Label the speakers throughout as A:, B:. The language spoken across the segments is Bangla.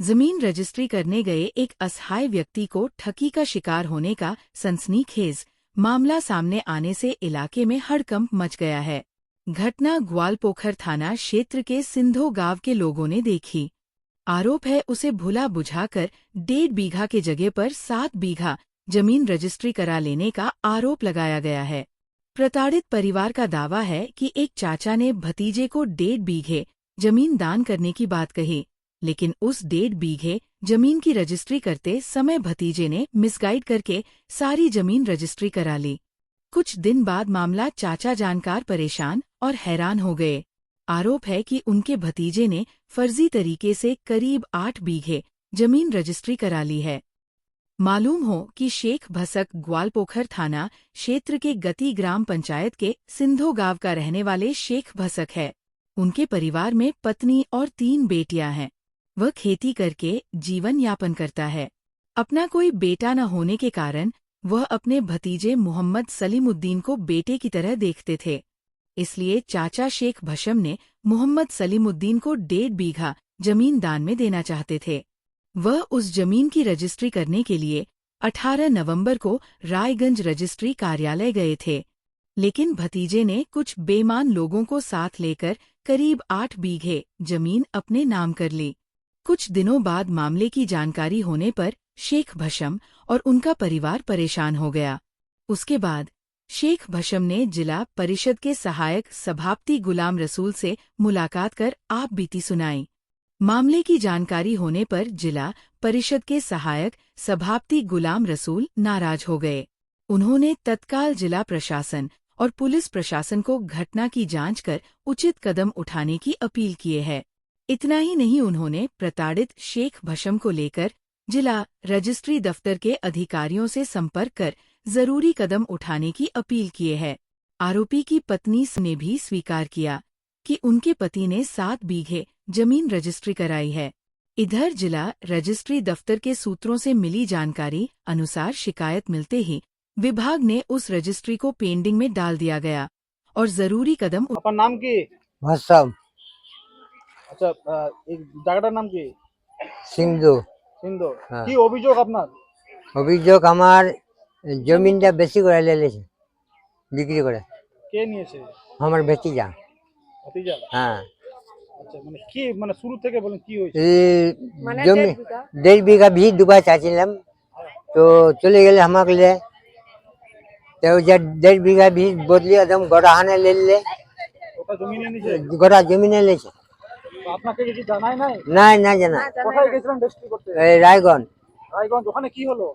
A: जमीन रजिस्ट्री करने गए एक असहाय व्यक्ति को ठगी का शिकार होने का सनसनीखेज मामला सामने आने से इलाके में हड़कंप मच गया है। घटना ग्वालपोखर थाना क्षेत्र के सिंधो गांव के लोगों ने देखी। आरोप है उसे भुला बुझाकर 1.5 बीघा के जगह पर 7 बीघा जमीन रजिस्ट्री करा लेने का आरोप लगाया गया है। प्रताड़ित परिवार का दावा है कि एक चाचा ने भतीजे को 1.5 बीघे जमीन दान करने की बात कही, लेकिन उस 1.5 बीघे जमीन की रजिस्ट्री करते समय भतीजे ने मिसगाइड करके सारी जमीन रजिस्ट्री करा ली। कुछ दिन बाद मामला चाचा जानकर परेशान और हैरान हो गए। आरोप है कि उनके भतीजे ने फर्जी तरीके से करीब 8 बीघे जमीन रजिस्ट्री करा ली है। मालूम हो कि शेख भसक ग्वालपोखर थाना क्षेत्र के गति ग्राम पंचायत के सिंधो गांव का रहने वाले शेख भसक है। उनके परिवार में पत्नी और 3 बेटियां हैं। वह खेती करके जीवन यापन करता है। अपना कोई बेटा न होने के कारण वह अपने भतीजे मोहम्मद सलीमुद्दीन को बेटे की तरह देखते थे। इसलिए चाचा शेख भशम ने मोहम्मद सलीमुद्दीन को 1.5 बीघा जमीन दान में देना चाहते थे। वह उस जमीन की रजिस्ट्री करने के लिए 18 नवंबर को रायगंज रजिस्ट्री कार्यालय गए थे, लेकिन भतीजे ने कुछ बेईमान लोगों को साथ लेकर करीब 8 बीघे जमीन अपने नाम कर ली। कुछ दिनों बाद मामले की जानकारी होने पर शेख भशम और उनका परिवार परेशान हो गया। उसके बाद शेख भशम ने जिला परिषद के सहायक सभापति गुलाम रसूल से मुलाकात कर आप बीती सुनाई। मामले की जानकारी होने पर जिला परिषद के सहायक सभापति गुलाम रसूल नाराज हो गए। उन्होंने तत्काल जिला प्रशासन और पुलिस प्रशासन को घटना की जांच कर उचित कदम उठाने की अपील किए है। इतना ही नहीं, उन्होंने प्रताड़ित शेख भशम को लेकर जिला रजिस्ट्री दफ्तर के अधिकारियों से संपर्क कर जरूरी कदम उठाने की अपील किए है। आरोपी की पत्नी ने भी स्वीकार किया कि उनके पति ने 7 बीघे जमीन रजिस्ट्री कराई है। इधर जिला रजिस्ट्री दफ्तर के सूत्रों से मिली जानकारी अनुसार शिकायत मिलते ही विभाग ने उस रजिस्ट्री को पेंडिंग में डाल दिया गया और जरूरी कदम।
B: আপনার নাম কি?
C: ভাসাম
B: আচ্ছা, এই জায়গাটার নাম কি?
C: সিন্ধু।
B: সিন্ধু।
C: হ্যাঁ।
B: কি অভিযোগ আপনার?
C: অভিযোগ আমার জমিনটা বেশি করে লেলেছে বিক্রি করে।
B: কে নিয়েছে?
C: আমার ভতিজা।
B: ভাতিজা?
C: হ্যাঁ,
B: আচ্ছা, মানে কি, মানে শুরু থেকে বলেন কি হয়েছে?
C: এই জমি 1.5 বিঘা ভিত দুবার চাইছিলাম, তো চলে গেলে আমাকে লে তো যে 1.5 বিঘা ভিত বদলি একদম গড়াহানে লেলে
B: ওটা জমি নিয়ে নিয়েছে?
C: গড়া জমিনে লেছে।
B: তো আপনাকে কিছু জানায় নাই?
C: নাই না জানা।
B: কোথায় গেছিলেন রেজিস্ট্রি করতে?
C: এই রায়গঞ্জ।
B: রায়গঞ্জ। ওখানে কি হলো?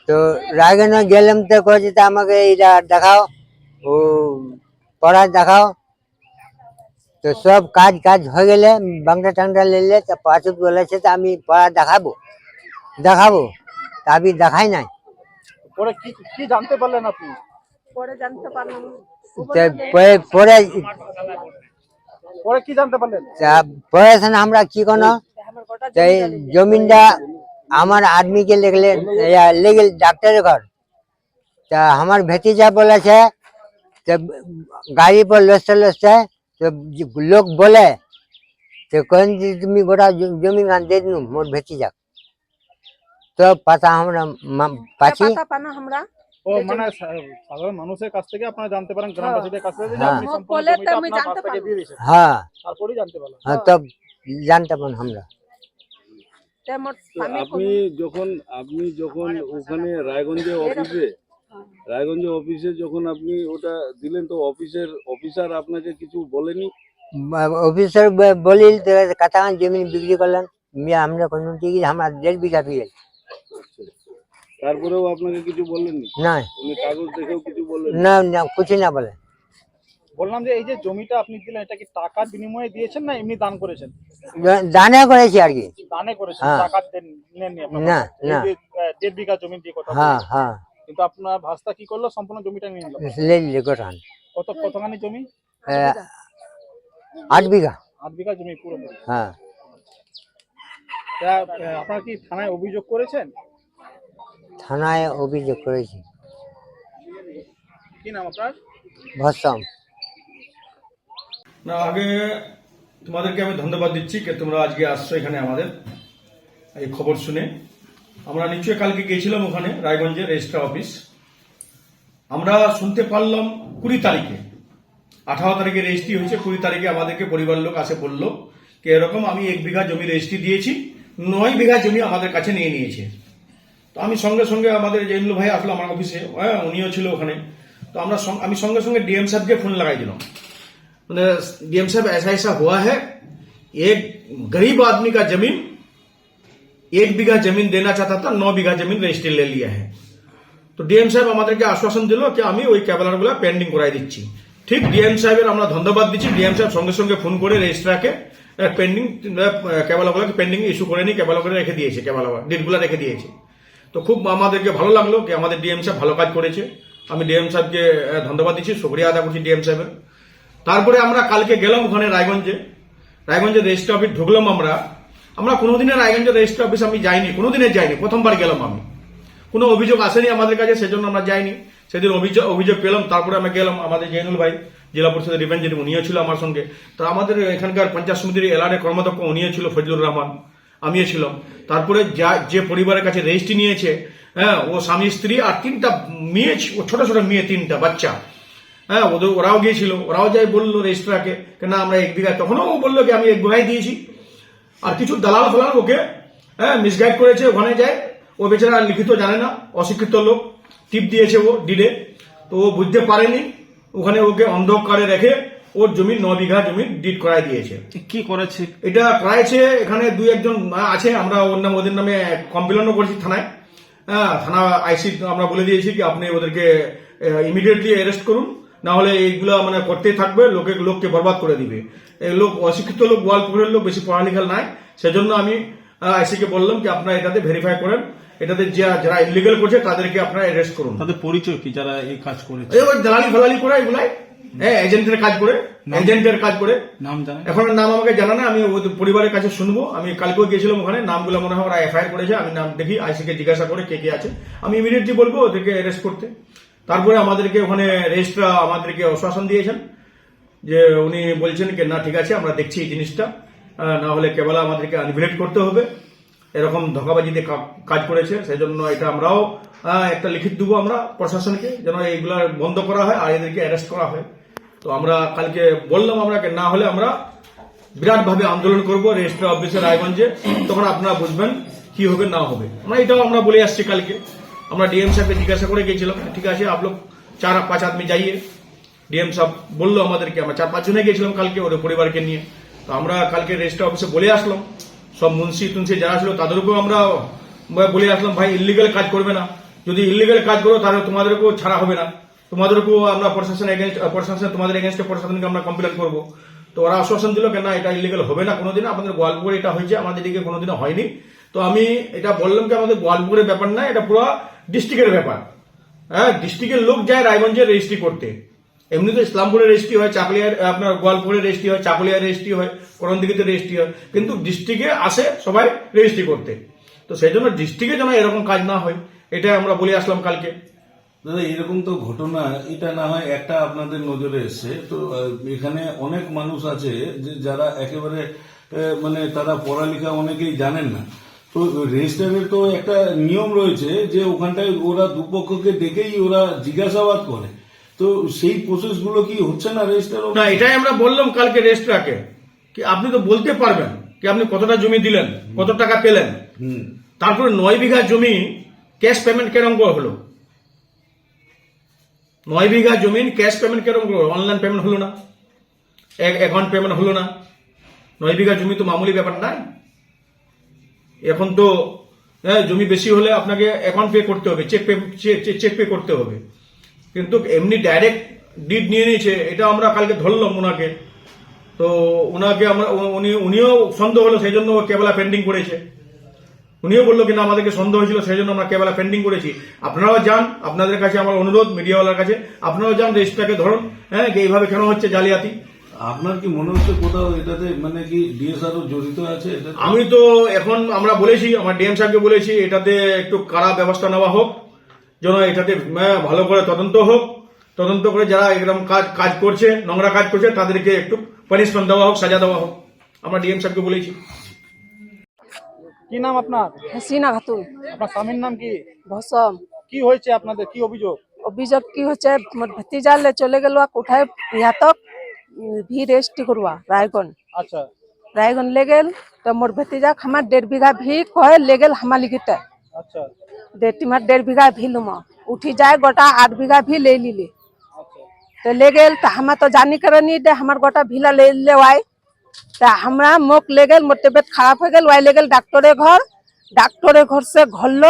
C: তো রায়গঞ্জে গেলাম, তো কয়েছে তা আমাকে এটা দেখাও, ও পড়া দেখাও। তো সব কাজ হয়ে গেলে বাংলা টাংটা লেলে তা পাঁচুক বলেছে তা আমি পড়া দেখাবো তা আমি দেখাই নাই।
B: পরে কি কি জানতে পারলেন আপনি?
D: পরে জানতে পারলাম।
C: তো পরে
B: পরে কি জানতে পারলেন?
C: পড়েছেন আমরা কি কোনো জমিনটা আমার আদমিকে লেগে ডাক্তারের ঘর। তা আমার ভতিজা বলেছে গাড়ি पर লসতে তো লোক বলে তো কেন তুমি গোটা জমি গান দিয়ে দিন মোর ভতিজা। তো পাতা আমরা পাচ্ছি।
D: পাতা পানা আমরা
B: ও মানে সাধারণ মানুষের কাছ থেকে আপনারা জানতে পারেন, গ্রামবাসীদের কাছ থেকে, যে
C: হ্যাঁ।
B: আপনি সম্পূর্ণ
D: বলে তো
B: জমিটা
D: আমি
B: আপনার
D: জানতে
B: কাছ থেকে দিয়ে দিয়েছেন।
C: হ্যাঁ
B: তারপরেই জানতে পারলাম।
C: হ্যাঁ, তব জানতে পারেন আমরা।
E: আপনি যখন ওখানে রায়গঞ্জে অফিসে যখন আপনি ওটা দিলেন, তো অফিসার আপনাকে কিছু বলেনি?
C: অফিসার বলি কথা জমি বিক্রি করলেন, আমরা কোনো ঠিক আমরা 1.5 বিঘা পেয়ে।
E: তারপরেও আপনাকে কিছু বলেননি?
C: না
E: উনি কাগজ দেখেও কিছু বললেন
C: না না, কিছু না বলে।
B: বললাম যে এই যে জমিটা আপনি দিলেন, এটা কি টাকার বিনিময়ে দিয়েছেন না এমনি দান করেছেন?
C: দানে করেছি আর কি।
B: দানে করেছেন,
C: হ্যাঁ।
B: টাকা নেননি আপনারা?
C: না না।
B: 1.5 বিঘা জমি দিয়ে কথা
C: হ্যাঁ
B: বলছেন।
C: হ্যাঁ,
B: কিন্তু আপনার ভাস্তা কি করলো? সম্পূর্ণ জমিটা নিয়ে নিল।
C: লেলে গোটান
B: কতখানি জমি?
C: 8 বিঘা।
B: 8 বিঘা জমি পুরো।
C: হ্যাঁ।
B: আপনারা কি থানায় অভিযোগ করেছেন?
C: থানায় অভিযোগ করেছি।
B: কি নাম আপনার?
C: ভসম।
F: না, আগে তোমাদেরকে আমি ধন্যবাদ দিচ্ছি যে তোমরা আজকে আসছো এখানে আমাদের। এই খবর শুনে আমরা নিশ্চয়ই কালকে গিয়েছিলাম ওখানে রায়গঞ্জের রেজিস্ট্রার অফিস। আমরা শুনতে পারলাম 20 তারিখে, 18 তারিখে রেজিস্ট্রি হয়েছে, 20 তারিখে আমাদেরকে পরিবার লোক আসে বললো যে এরকম আমি 1 বিঘা জমি রেজিস্ট্রি দিয়েছি, 9 বিঘা জমি আমাদের কাছে নিয়ে নিয়েছে। তো আমি সঙ্গে সঙ্গে আমাদের জেনুল ভাই আসলো আমার অফিসে, উনিও ছিল ওখানে। তো আমি সঙ্গে সঙ্গে ডিএম সাহেবকে ফোন लगाई दिला, मैंने डीएम साहब ऐसा ऐसा हुआ है, एक गरीब आदमी का जमीन 1 বিঘা জমিন देना चाहता था, 9 বিঘা জমিন রেজিস্ট্রি ले लिया है। তো ডিএম সাহেব আমাদেরকে আশ্বাসন দিল যে আমি ওই ক্যাবেলার গুলা পেন্ডিং করাই দিচ্ছি। ঠিক ডিএম সাহেবের আমরা ধন্যবাদ দিচ্ছি, ডিএম সাহেব সঙ্গে সঙ্গে ফোন করে রেজিস্ট্রারকে পেন্ডিং ক্যাবেলাগুলোকে পেন্ডিং ইস্যু করে নিয়ে ক্যাবেলাগুলো রেখে দিয়েছে, ক্যাবেলা ডেটগুলো রেখে দিয়েছে। তো খুব আমাদেরকে ভালো লাগলো যে আমাদের ডিএম সাহেব ভালো কাজ করেছে। আমি ডিএম সাহেবকে ধন্যবাদ দিচ্ছি, শুকরিয়া আদা করছি ডিএম সাহেবের। তারপরে আমরা কালকে গেলাম ওখানে রায়গঞ্জে রেজিস্ট্রি অফিস ঢুকলাম। আমরা কোনোদিনের রায়গঞ্জের রেজিস্ট্রি অফিস আমি যাইনি, কোনোদিনের যাইনি, প্রথমবার গেলাম আমি। কোনো অভিযোগ আসেনি আমাদের কাছে, সেজন্য আমরা যাইনি। সেদিন অভিযোগ পেলাম, তারপরে আমরা গেলাম। আমাদের জেনুল ভাই জেলা পরিষদের রিপ্রেজেন্টেটিভ উনিও ছিল আমার সঙ্গে। তো আমাদের এখানকার পঞ্চায়েত সমিতির এলআরএ কর্মাধ্যক্ষ উনিও ছিল, ফজলুর রহমান, আমিও ছিলাম। তারপরে যে পরিবারের কাছে রেজিস্ট্রি নিয়েছে, ও স্বামী স্ত্রী আর 3টা মেয়ে, ছোট ছোট মেয়ে 3টা বাচ্চা, ওরাও গিয়েছিল। ওরাও যাই বললো রেজিস্ট্রারকে না আমরা 1 বিঘা, তখনও ও বললো কি আমি 1 বিঘাই দিয়েছি। আর কিছু দালাল ফালাল ওকে মিসগাইড করেছে, ওখানে যায়। ও বেচারা লিখিত জানে না, অশিক্ষিত লোক, টিপ দিয়েছে ও ডিডে। তো ও বুঝতে পারেনি, ওখানে ওকে অন্ধকারে রেখে ওর জমি 9 বিঘা জমি ডিড করাই দিয়েছে।
B: কি করেছে
F: এটা করাইছে? এখানে 2-1 আছে, আমরা ওদের নামে কমপ্লেনও করেছি থানায়। থানা আইসি আমরা বলে দিয়েছি কি আপনি ওদেরকে ইমিডিয়েটলি অ্যারেস্ট করুন, না হলে এইগুলা মানে করতেই থাকবে, লোককে বরবাদ করে দিবে। এই লোক অশিক্ষিত লোক, গোয়ালপুরের লোক, বেশি পড়ালেখা নাই। সেজন্য আমি আইসিকে বললাম কি আপনারা এটাতে ভেরিফাই করেন, এটাতে যারা ইলিগাল করছে তাদেরকে আপনারা অ্যারেস্ট করুন।
B: তাদের পরিচয় কি যারা এই কাজ করেছে?
F: ওই দালালি ফালালি করে এগুলাই এজেন্টের কাজ করে
B: নাম জানেন?
F: এখন নাম আমাকে জানা না, আমি ওদের পরিবারের কাছে শুনবো। আমি কালকেও গিয়েছিলাম ওখানে, নামগুলো মনে হয় ওরা এফআইআর করেছে। আমি নাম দেখি, আইসিকে জিজ্ঞাসা করে কে কে আছে, আমি ইমিডিয়েটলি বলবো ওদেরকে অ্যারেস্ট করতে। তারপরে আমাদেরকে ওখানে রেজিস্ট্রার আমাদেরকে আশ্বাসন দিয়েছেন যে উনি বলছেন কি না ঠিক আছে আমরা দেখছি এই জিনিসটা, না হলে কেবল আমাদেরকে আনভিলেট করতে হবে, এরকম ধোঁকাবাজিতে কাজ করেছে। সেই জন্য এটা আমরাও একটা লিখিত দেবো আমরা প্রশাসনকে, যেন এইগুলা বন্ধ করা হয় আর এদেরকে অ্যারেস্ট করা হয়। তো আমরা কালকে বললাম আমরা না হলে আমরা বিরাট ভাবে আন্দোলন করবো রেজিস্ট্রার অফিসে রায়গঞ্জে, তখন আপনারা বুঝবেন কি হবে না হবে। এটাও আমরা বলে আসছি কালকে। আমরা ডিএম সাহেবকে জিজ্ঞাসা করে গেছিলাম, ঠিক আছে आप लोग 4-5 आदमी যাইয়ে। ডিএম সাহেব বললো আমাদেরকে, আমরা 4-5 জনে গেছিলাম কালকে ওদের পরিবারকে নিয়ে। তো আমরা কালকে রেজিস্ট্রার অফিসে বলে আসলাম, সব মুন্সি টুন্সি যারা ছিল তাদেরকেও আমরা বলে আসলাম ভাই ইলিগাল কাজ করবে না, যদি ইলিগাল কাজ করো তাহলে তোমাদেরকেও ছাড়া হবে না, তোমাদেরকেও আমরা প্রশাসন তোমাদের এগেনস্টে প্রশাসনকে আমরা কমপ্লেন করবো। তো ওরা আশ্বাসন দিল কেন এটা ইলিগাল হবে না কোনোদিন, আপনাদের গোয়ালপুরে এটা হয়েছে, আমাদের দিকে কোনোদিনও হয়নি। তো আমি এটা বললাম কি আমাদের গোয়ালপুরের ব্যাপার না, এটা পুরো ডিস্ট্রিক্টের ব্যাপার। ডিস্ট্রিক্টের লোক যায় রায়গঞ্জে রেজিস্ট্রি করতে, এমনি তো ইসলামপুরে রেজিস্ট্রি হয়, চাকুলিয়ার আপনার গোয়ালপুরে রেজিস্ট্রি হয়, চাকুলিয়ার রেজিস্ট্রি হয়, করণদিঘিতে রেজিস্ট্রি হয়, কিন্তু ডিস্ট্রিক্টে আসে সবাই রেজিস্ট্রি করতে। তো সেই জন্য ডিস্ট্রিক্টে যেন এরকম কাজ না হয়, এটাই আমরা বলে আসলাম কালকে।
E: দাদা এরকম তো ঘটনা, এটা না হয় একটা আপনাদের নজরে এসছে, তো এখানে অনেক মানুষ আছে যে যারা একেবারে মানে তারা পড়ালেখা অনেকেই জানেন না। তো রেজিস্ট্রারের তো একটা নিয়ম রয়েছে যে ওখানটায় ওরা দুপক্ষকে ডেকেই ওরা জিজ্ঞাসাবাদ করে, তো সেই প্রসেস গুলো কি হচ্ছে না রেজিস্ট্রার?
F: না, এটাই আমরা বললাম কালকে রেজিস্ট্রারকে কি আপনি তো বলতে পারবেন কি আপনি কতটা জমি দিলেন, কত টাকা পেলেন। তারপরে 9 বিঘা জমি ক্যাশ পেমেন্ট কেরম করে হলো? 9 বিঘা জমিন ক্যাশ পেমেন্ট কেরম করে? অনলাইন পেমেন্ট হলো না, অ্যাকাউন্ট পেমেন্ট হলো না। 9 বিঘা জমি তো মামুলি ব্যাপার নাই। এখন তো জমি বেশি হলে আপনাকে অ্যাকাউন্ট পে করতে হবে, চেক পে করতে হবে, কিন্তু এমনি ডাইরেক্ট ডিড নিয়ে নিয়েছে, এটা আমরা কালকে ধরলাম ওনাকে। তো ওনাকে আমরা উনিও সন্দেহ হলো, সেই জন্য কেবলা পেন্ডিং করেছে। উনিও বললো কিনা আমাদেরকে সন্দেহ হয়েছিল, সেই জন্য আমরা কেবলা পেন্ডিং করেছি। আপনারাও যান, আপনাদের কাছে আমার অনুরোধ মিডিয়াওয়ালার কাছে, আপনারাও যান রেজিস্ট্রারকে ধরুন, এইভাবে কেন হচ্ছে জালিয়াতি।
E: আপনার কি মনে হচ্ছে কোথাও এটাতে মানে কি ডিএসআরও জড়িত আছে?
F: আমি তো এখন আমরা বলেছি, আমার ডিএম সাহেবকে বলেছি এটাতে একটু কড়া ব্যবস্থা নেওয়া হোক, যেন এটাতে ভালো করে তদন্ত হোক, তদন্ত করে যারা এরকম কাজ করছে, নোংরা কাজ করছে তাদেরকে একটু পানিশমেন্ট দেওয়া হোক, সাজা দেওয়া হোক, আমরা ডিএম সাহেবকে বলেছি।
B: কি নাম আপনার?
D: হাসিনা খাতুন
B: আপনার স্বামীর নাম কি?
D: ভসম।
B: কি হয়েছে আপনাদের, কি অভিযোগ?
D: অভিযোগ কি হচ্ছে, মোর ভতিজালে চলে গেল কোথায় ইহাতক ভি রেস্টি করবা রায়গঞ্জ।
B: আচ্ছা
D: রায়গঞ্জ ले गेल तो मोर भतीजा हमार 1.5 बीघा भी कहे ले गेल हमालिगिटे
B: আচ্ছা
D: डेटिमार 1.5 बीघा भी लुमा उठी जाए गोटा 8 बीघा भी ले लीली
B: আচ্ছা
D: तो ले गेल तो हम तो जानी करे नहीं दे हमार गोटा भीला ले लेवाई तो हमरा मुख ले गेल, मोर तबियत खराब हो गेल, वाई ले गेल डॉक्टरे घर से घरल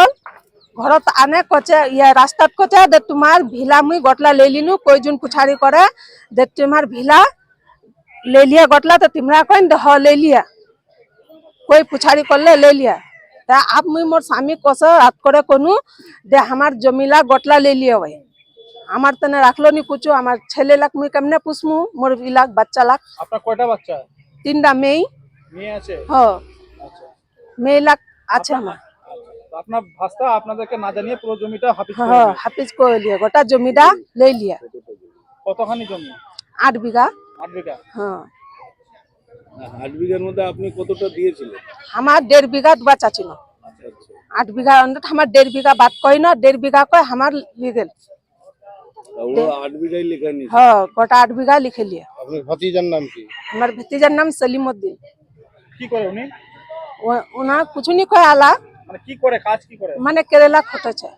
D: घरत आने कचे ये रास्ता कचे दे तुम्हार भीला मुई गोटला ले लीनु कोई जुन पुछारी करे दे तुम्हार भीला ले लिया गोटला तो तिमरा कौन दे हाँ ले लिया कोई पुछारी कर ले लिया तो आप मुई मोर स्वामी कस हाथ करे कोनु दे हमार जमीला गोटला ले लिया भाई हमार तने राखलो नी कुछ हमार छेले लाख मुई केमने पुछमु मोर इलाक बच्चा लाख
B: আপনার কয়টা বাচ্চা?
D: 3টা মেয়ে
B: মেয়ে আছে?
D: হ
B: আচ্ছা
D: মেয়ে লাখ আছে আমার
B: তো আপনার ভাস্তা আপনাদেরকে না জানিয়ে পুরো জমিটা হাফিজ করে
D: हाँ
B: নিয়েছে।
D: हाफिज को लिया गोटा जमीदा ले लिया
B: কতখানি জমি?
D: 8 बीघा
B: 8 বিঘা।
D: हाँ
E: 8 বিঘার মধ্যে আপনি কতটা দিয়েছিলেন?
D: हमार 1.5 बीघा बचा चिनो
E: আচ্ছা আচ্ছা
D: 8 बीघा अंदर हमार 1.5 बीघा बात कोई ना 1.5 बीघा को हमार लीगल
E: ও 8 বিঘাই লেখা নিয়েছে।
D: हाँ गोटा 8 बीघा लिखे लिया
B: আপনার ভাতিজার নাম কি?
D: हमार भतीजा नाम सलीमुद्दीन
B: কি করে उन्हें?
D: उना कुछ नहीं कोई आला
B: মানে কি করে, কাজ কি করে?
D: माने केरला खोटे छे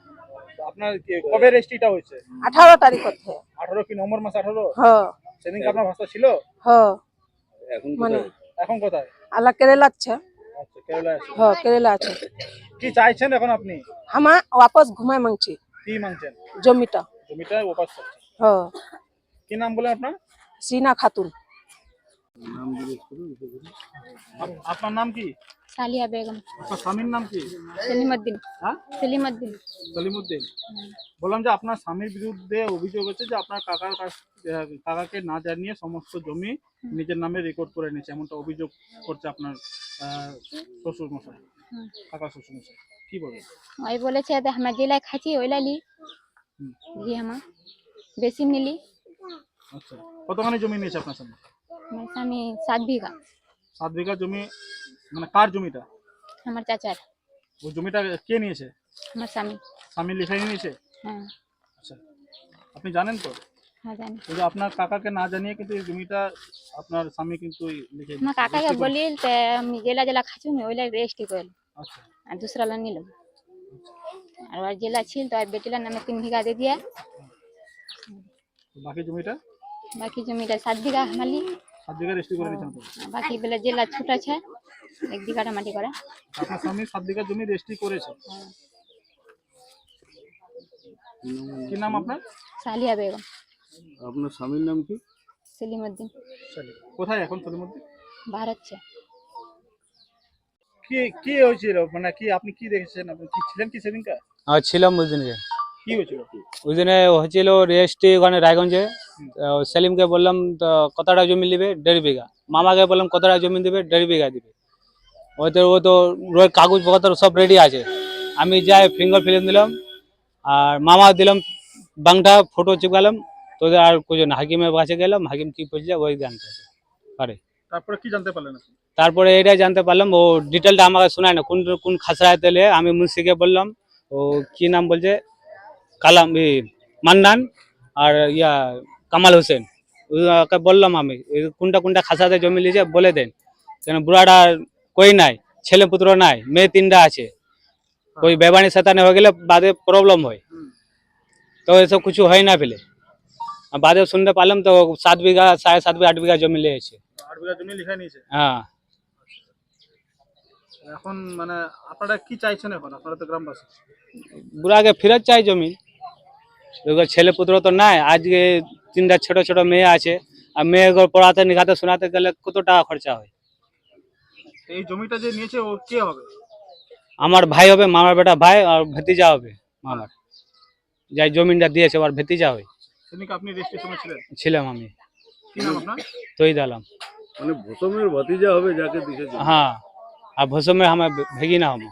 B: তো আপনার কবে রেজিস্ট্রিটা হয়েছে?
D: 18 तारीख को थे
B: 18 কি নভেম্বর মাস 18?
D: हाँ
B: সেদিন কি আপনার ভাস্তা ছিল?
D: हाँ
E: এখন
D: माने
B: এখন কোথায়?
D: आला केरला छे
B: আচ্ছা কেরালায় আছে।
D: हाँ केरला छे
B: কি চাইছেন এখন আপনি?
D: हम वापस घुमाए मांगची
B: কি মাংছেন?
D: जमीटा
B: জমিটা ওপাস করছে।
D: हाँ
B: কি নাম বলেন আপনার?
D: सीना खातून
B: আপনার নাম কি?
G: सालिया बेगम
B: আপনার স্বামীর নাম কি?
G: सलीमुद्दीन
B: হ্যাঁ
G: सलीमुद्दीन
B: সলিমউদ্দিন। বললাম যে আপনার স্বামীর বিরুদ্ধে অভিযোগ হচ্ছে যে আপনার কাকাকে না জানিয়ে সমস্ত জমি নিজের নামে রেকর্ড করে নিয়েছে, এমনটা অভিযোগ করছে আপনার শ্বশুর মশাই, কাকা শ্বশুর মশাই। কি বলবেন?
G: ওই বলেছে যে আমরা জেলায় খাচ্ছি ওইলা লি লি আমার বেশি মিলি
B: আচ্ছা কতখানি জমি নিয়েছে আপনার স্বামী?
G: আমার স্বামী 7 বিঘা
B: 7 বিঘা জমি। মানে কার জমিটা?
G: আমার চাচার
B: ওই জমিটা কে নিয়েছে?
G: আমার স্বামী
B: স্বামী লিখাই নিয়েছে?
G: হ্যাঁ
B: আচ্ছা আপনি জানেন তো
G: হ্যাঁ জানি
B: ওই যে আপনার কাকাকে না জানিয়ে কিন্তু এই জমিটা আপনার স্বামী কিন্তু লিখে
G: আমার কাকাকে বলি তো আমি জেলা জেলা খাচ্ছি ওইলা রেস্ট করল
B: আচ্ছা
G: আর दूसरा ला নিল আর ওর জেলা ছিল তো আর বেটিলা নামে 3 বিঘা দিয়ে দিয়া
B: বাকি জমিটা?
G: বাকি জমিটা 7 বিঘা হামালি
B: 7 বিঘা রেজিস্ট্রি করে দিয়েছেন তো?
G: বাকি বেলা জেলা ছোট আছে 1 বিঘাটা মাটি করে
B: আপনার স্বামী 7 বিঘা জমি রেজিস্ট্রি করেছে। কি নাম আপনার?
G: সালিয়া বেগম
E: আপনার স্বামীর নাম কি?
G: সলিমুদ্দিন
B: কোথায় এখন সলিমউদ্দিন?
G: ভারত ছে
B: কি কি হয়েছিল, মানে কি আপনি কি দেখেছেন, আপনি কি ছিলেন কি সেদিনকা?
H: আর ছিলাম ওই দিনকে।
B: কি হয়েছিল?
H: ওই দিনে হয়েছিল রেজিস্ট্রি ওখানে রায়গঞ্জে। সেলিমকে বললাম তো কতটা জমি নেবে, 1.5 বিঘা। মামাকে বললাম কতটা জমি দেবে, 1.5 বিঘা দিবে। ও তো কাগজপত্র সব রেডি আছে। আমি যাই ফিঙ্গার ফিলিং দিলাম আর মামা দিলাম বাংটা ফটো চিপকালাম। তোদের আর কিছু না, হাকিমের কাছে গেলাম, হাকিম কি বলছে ওই জানতে পারে।
B: তারপরে কি জানতে পারলেন আপনি?
H: তারপরে এটাই জানতে পারলাম, ও ডিটেলটা আমাকে শোনায় না কোন কোন খাসড়ায় তেলে। আমি মুন্সিকে বললাম, ও কি নাম বলছে, কালাম মান্নান আর ইয়া কামাল হোসেন, ওকে বললাম আমি কোনটা কোনটা খাসাতে জমি লিয়েছে বলে দেন, কেন বুড়াটা কই নাই, ছেলে পুত্র নাই, মেয়ে 3টা আছে। ওই বেবানি শতানে হয়ে গেলে বাদে প্রবলেম হয়, তো এসব কিছু হয় না পেলে। বাদে শুনতে পারলাম তো 7 বিঘা 7.5 বিঘা 8 বিঘা জমি লিয়েছে।
B: 8 বিঘা জমি লিখে নিয়েছে।
H: হ্যাঁ
B: এখন মানে আপনারা কি চাইছেন এখন, আপনারা তো গ্রামবাসী?
H: বুড়াকে ফেরত চাই জমি। ছেলে পুত্র তো নাই, আজকে 3টা ছোট ছোট মেয়ে আছে, আর মেয়ে পড়াতে নিখাতে শোনাতে গেলে কত টাকা খরচা হয়।
B: এই জমিটা যে নিয়েছে ও কে হবে?
H: আমার ভাই হবে, মামার বেটা ভাই, আর ভতিজা হবে মামার। যাই জমিটা দিয়েছে ওর ভতিজা হয়।
B: সেদিনকে আপনি রেজিস্ট্রেশনে ছিলেন?
H: ছিলাম আমি।
B: কি নাম আপনার?
H: তৈ দালাম।
E: মানে ভোসমের ভাতিজা হবে যাকে দিয়েছে।
H: হ্যাঁ, আর ভসমের আমার ভেগিনা হবো।